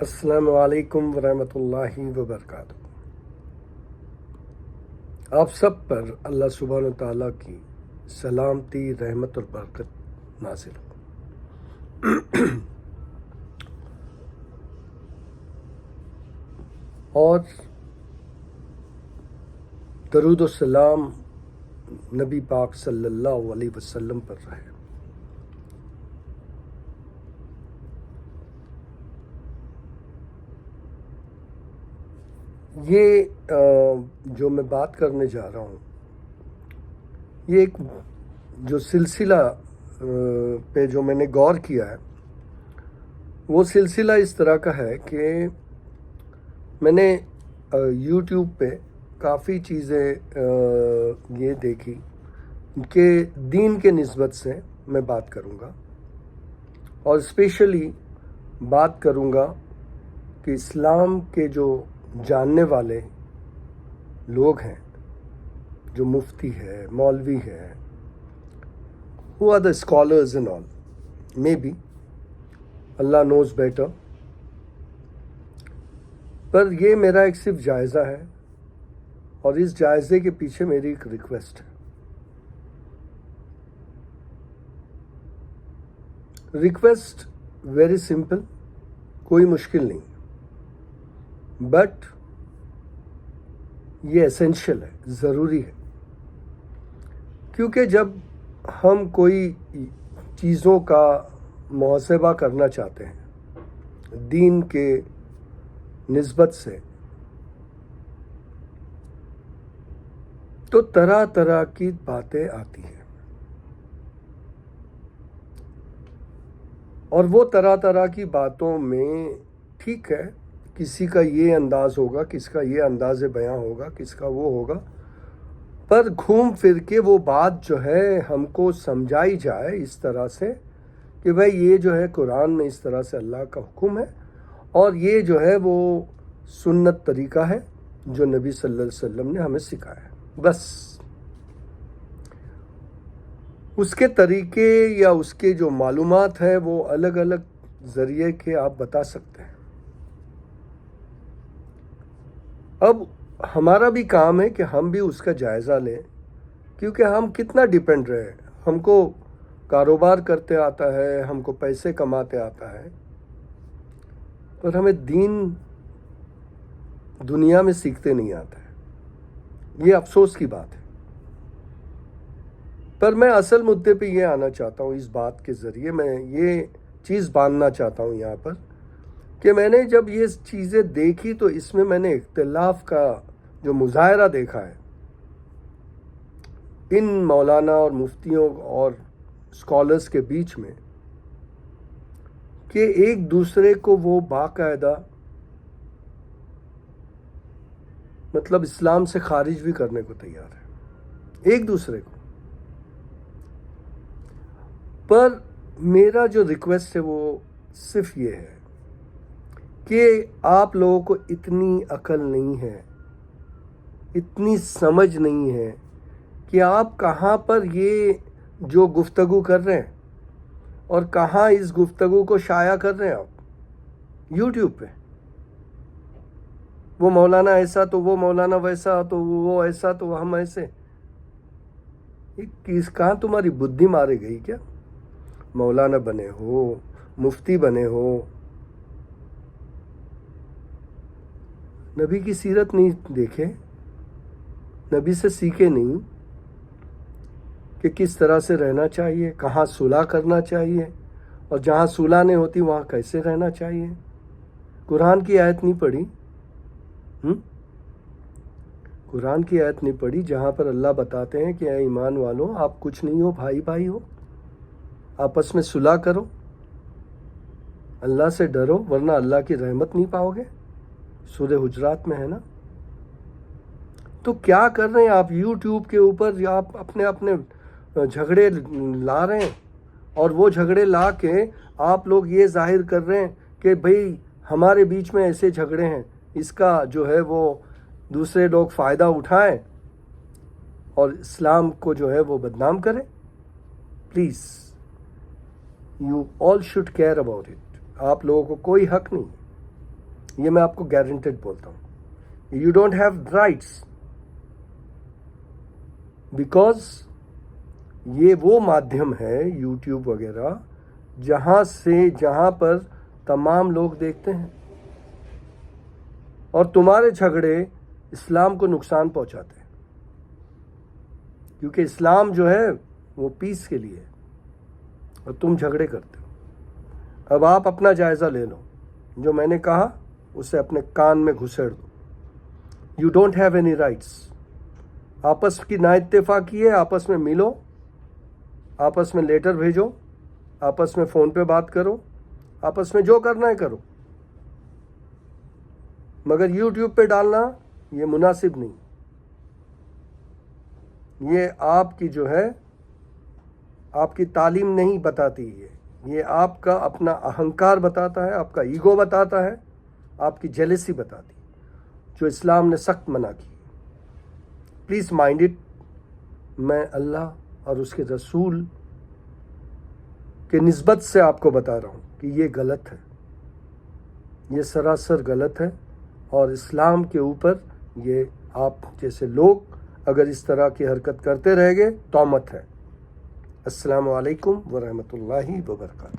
السلام علیکم ورحمۃ اللہ وبرکاتہ۔ آپ سب پر اللہ سبحانہ و تعالیٰ کی سلامتی، رحمت اور برکت نازل ہو۔ اور درود و سلام نبی پاک صلی اللہ علیہ وسلم پر رہے۔ یہ جو میں بات کرنے جا رہا ہوں، یہ ایک جو سلسلہ پہ جو میں نے غور کیا ہے، وہ سلسلہ اس طرح کا ہے کہ میں نے یوٹیوب پہ کافی چیزیں یہ دیکھی کہ دین کے نسبت سے میں بات کروں گا، اور اسپیشلی بات کروں گا کہ اسلام کے جو جاننے والے لوگ ہیں، جو مفتی ہے، مولوی ہے، who are the scholars and all, maybe Allah knows better، پر یہ میرا ایک صرف جائزہ ہے، اور اس جائزے کے پیچھے میری ایک ریکویسٹ ہے۔ ریکویسٹ ویری سمپل، کوئی مشکل نہیں، بٹ یہ ایسینشیل ہے، ضروری ہے، کیونکہ جب ہم کوئی چیزوں کا محاسبہ کرنا چاہتے ہیں دین کے نسبت سے، تو طرح طرح کی باتیں آتی ہیں، اور وہ طرح طرح کی باتوں میں ٹھیک ہے، کسی کا یہ انداز ہوگا، کس کا یہ انداز بیاں ہوگا، کس کا وہ ہوگا، پر گھوم پھر کے وہ بات جو ہے ہم کو سمجھائی جائے اس طرح سے کہ بھائی یہ جو ہے قرآن میں اس طرح سے اللہ کا حکم ہے، اور یہ جو ہے وہ سنت طریقہ ہے جو نبی صلی اللہ علیہ وسلم نے ہمیں سکھایا ہے۔ بس اس کے طریقے یا اس کے جو معلومات ہیں وہ الگ الگ ذریعے کے آپ بتا سکتے ہیں۔ اب ہمارا بھی کام ہے کہ ہم بھی اس کا جائزہ لیں، کیونکہ ہم کتنا ڈیپینڈ رہے، ہم کو کاروبار کرتے آتا ہے، ہم کو پیسے کماتے آتا ہے، پر ہمیں دین دنیا میں سیکھتے نہیں آتا ہے۔ یہ افسوس کی بات ہے، پر میں اصل مدعے پہ یہ آنا چاہتا ہوں، اس بات کے ذریعے میں یہ چیز باندھنا چاہتا ہوں یہاں پر کہ میں نے جب یہ چیزیں دیکھی تو اس میں میں نے اختلاف کا جو مظاہرہ دیکھا ہے ان مولانا اور مفتیوں اور اسکالرس کے بیچ میں، کہ ایک دوسرے کو وہ باقاعدہ مطلب اسلام سے خارج بھی کرنے کو تیار ہے، ایک دوسرے کو۔ پر میرا جو ریکویسٹ ہے وہ صرف یہ ہے کہ آپ لوگوں کو اتنی عقل نہیں ہے، اتنی سمجھ نہیں ہے کہ آپ کہاں پر یہ جو گفتگو کر رہے ہیں اور کہاں اس گفتگو کو شائع کر رہے ہیں آپ یوٹیوب پہ، وہ مولانا ایسا تو وہ مولانا ویسا تو وہ ایسا تو ہم ایسے، کہاں تمہاری بدھی مارے گئی کیا؟ مولانا بنے ہو، مفتی بنے ہو، نبی کی سیرت نہیں دیکھے، نبی سے سیکھے نہیں کہ کس طرح سے رہنا چاہیے، کہاں صلح کرنا چاہیے، اور جہاں صلح نہیں ہوتی وہاں کیسے رہنا چاہیے۔ قرآن کی آیت نہیں پڑھی، قرآن کی آیت نہیں پڑھی جہاں پر اللہ بتاتے ہیں کہ اے ایمان والوں، آپ کچھ نہیں ہو، بھائی بھائی ہو، آپس میں صلح کرو، اللہ سے ڈرو ورنہ اللہ کی رحمت نہیں پاؤ گے، سورہ حجرات میں ہے نا۔ تو کیا کر رہے ہیں آپ یوٹیوب کے اوپر؟ آپ اپنے جھگڑے لا رہے ہیں، اور وہ جھگڑے لا کے آپ لوگ یہ ظاہر کر رہے ہیں کہ بھئی ہمارے بیچ میں ایسے جھگڑے ہیں، اس کا جو ہے وہ دوسرے لوگ فائدہ اٹھائیں اور اسلام کو جو ہے وہ بدنام کریں۔ Please, you all should care about it. آپ لوگوں کو کوئی حق نہیں، یہ میں آپ کو گارنٹیڈ بولتا ہوں. You don't have rights because یہ وہ مادھیم ہے یوٹیوب وغیرہ جہاں پر تمام لوگ دیکھتے ہیں اور تمہارے جھگڑے اسلام کو نقصان پہنچاتے ہیں، کیونکہ اسلام جو ہے وہ پیس کے لیے ہے اور تم جھگڑے کرتے ہو. اب آپ اپنا جائزہ لے لو، جو میں نے کہا اسے اپنے کان میں گھسیڑ دو. You don't have any rights. آپس کی نا اتفاقی ہے، آپس میں ملو، آپس میں لیٹر بھیجو، آپس میں فون پہ بات کرو، آپس میں جو کرنا ہے کرو، مگر یوٹیوب پہ ڈالنا یہ مناسب نہیں. یہ آپ کی جو ہے آپ کی تعلیم نہیں بتاتی ہے، یہ آپ کا اپنا اہنکار بتاتا ہے، آپ کا ایگو بتاتا ہے، آپ کی جیلسی بتاتی ہے، جو اسلام نے سخت منع کی. Please mind it. میں اللہ اور اس کے رسول کے نسبت سے آپ کو بتا رہا ہوں کہ یہ غلط ہے، یہ سراسر غلط ہے، اور اسلام کے اوپر یہ آپ جیسے لوگ اگر اس طرح کی حرکت کرتے رہ گئے تہمت ہے. السلام علیکم ورحمۃ اللہ وبرکاتہ.